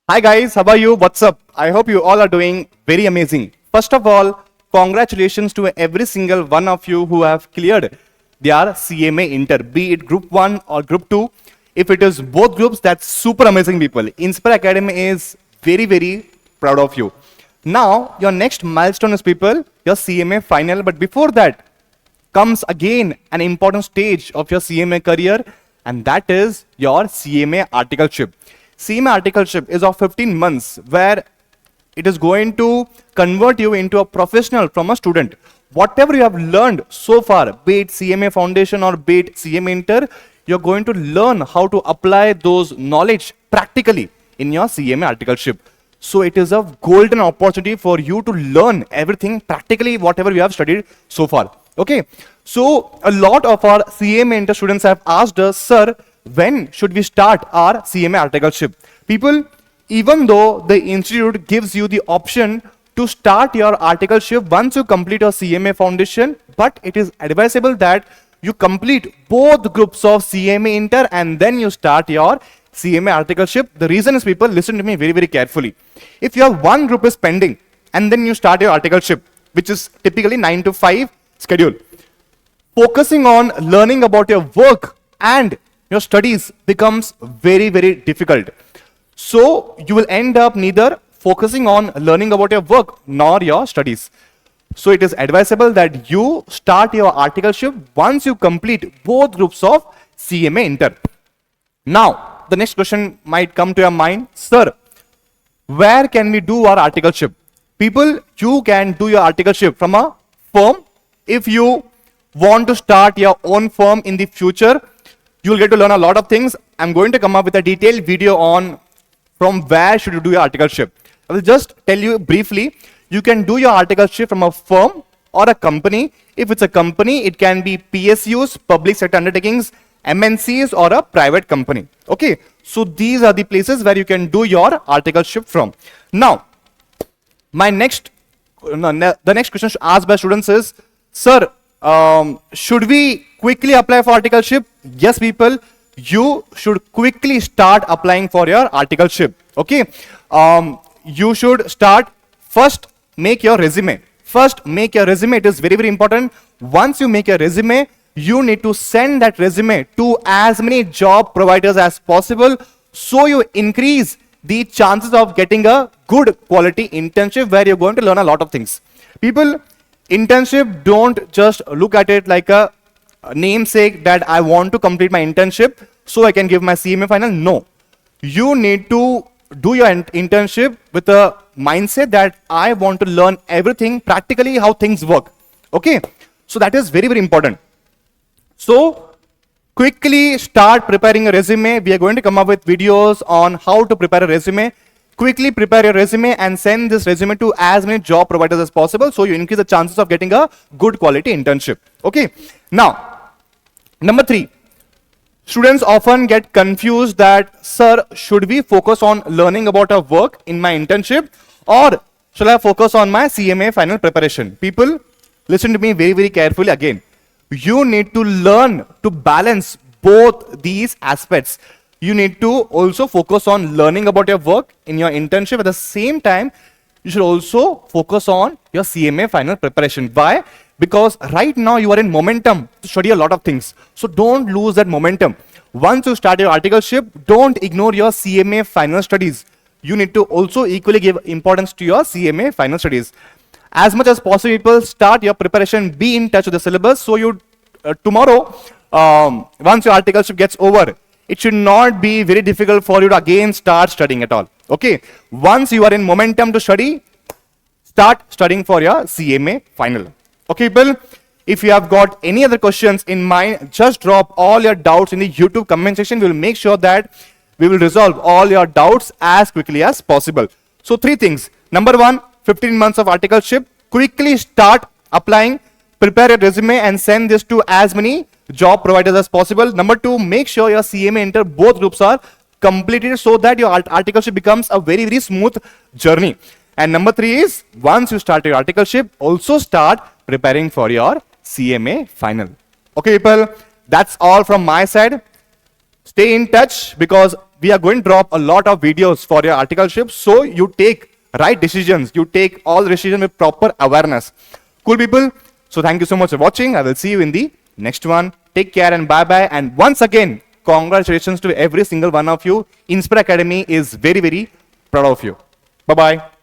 Hi guys, how are you? What's up? I hope you all are doing very amazing. First of all, congratulations to every single one of you who have cleared their CMA Inter, be it Group 1 or Group 2. If it is both groups, that's super amazing, people. Inspire Academy is very proud of you. Now, your next milestone is, people, your CMA Final. But before that comes again an important stage of your CMA career, and that is your CMA Articleship. CMA Articleship is of 15 months where it is going to convert you into a professional from a student. Whatever you have learned so far, be it CMA Foundation or be it CMA Inter, you're going to learn how to apply those knowledge practically in your CMA Articleship. So it is a golden opportunity for you to learn everything practically, whatever you have studied so far. Okay, so a lot of our CMA Inter students have asked us, sir, when should we start our CMA Articleship? People, even though the institute gives you the option to start your Articleship once you complete your CMA Foundation, but it is advisable that you complete both groups of CMA Inter and then you start your CMA Articleship. The reason is, people, listen to me very carefully. If your one group is pending and then you start your Articleship, which is typically 9 to 5 schedule, focusing on learning about your work and your studies becomes very difficult. So you will end up neither focusing on learning about your work nor your studies. So it is advisable that you start your Articleship once you complete both groups of CMA Inter. Now, the next question might come to your mind, sir, where can we do our Articleship? People, you can do your Articleship from a firm. If you want to start your own firm in the future, you'll get to learn a lot of things. I'm going to come up with a detailed video on from where should you do your Articleship. I will just tell you briefly, you can do your Articleship from a firm or a company. If it's a company, it can be PSUs, public sector undertakings, MNCs, or a private company. Okay, so these are the places where you can do your Articleship from. Now, the next question asked by students is, sir, should we quickly apply for Articleship? Yes, people, you should quickly start applying for your Articleship. Okay, you should start. First, make your resume. It is very important. Once you make your resume, you need to send that resume to as many job providers as possible, so you increase the chances of getting a good quality internship where you're going to learn a lot of things. People, internship, don't just look at it like a namesake that I want to complete my internship so I can give my CMA final. No, you need to do your internship with a mindset that I want to learn everything practically, how things work. Okay, so that is very important. So quickly start preparing a resume. We are going to come up with videos on how to prepare a resume. Quickly prepare your resume and send this resume to as many job providers as possible, so you increase the chances of getting a good quality internship. Okay, now number 3, students often get confused that, sir, should we focus on learning about our work in my internship or shall I focus on my CMA final preparation? People, listen to me very carefully again. You need to learn to balance both these aspects. You need to also focus on learning about your work in your internship. At the same time, you should also focus on your CMA final preparation. Why? Because right now you are in momentum to study a lot of things. So don't lose that momentum. Once you start your Articleship, don't ignore your CMA final studies. You need to also equally give importance to your CMA final studies. As much as possible, people, start your preparation, be in touch with the syllabus, so you tomorrow, once your Articleship gets over, it should not be very difficult for you to again start studying at all. Okay, once you are in momentum to study, start studying for your CMA final. Okay, people, if you have got any other questions in mind, just drop all your doubts in the YouTube comment section. We will make sure that we will resolve all your doubts as quickly as possible. So 3 things. Number 1, 15 months of Articleship. Quickly start applying, prepare your resume and send this to as many job providers as possible. Number 2, make sure your CMA Inter both groups are completed so that your Articleship becomes a very smooth journey. And number 3 is, once you start your Articleship, also start preparing for your CMA final. Okay, people, that's all from my side. Stay in touch because we are going to drop a lot of videos for your articleship, so you take right decisions. You take all the decisions with proper awareness. Cool people. So thank you so much for watching. I will see you in the next one. Take care and bye-bye. And once again, congratulations to every single one of you. Inspire Academy is very, very proud of you. Bye-bye.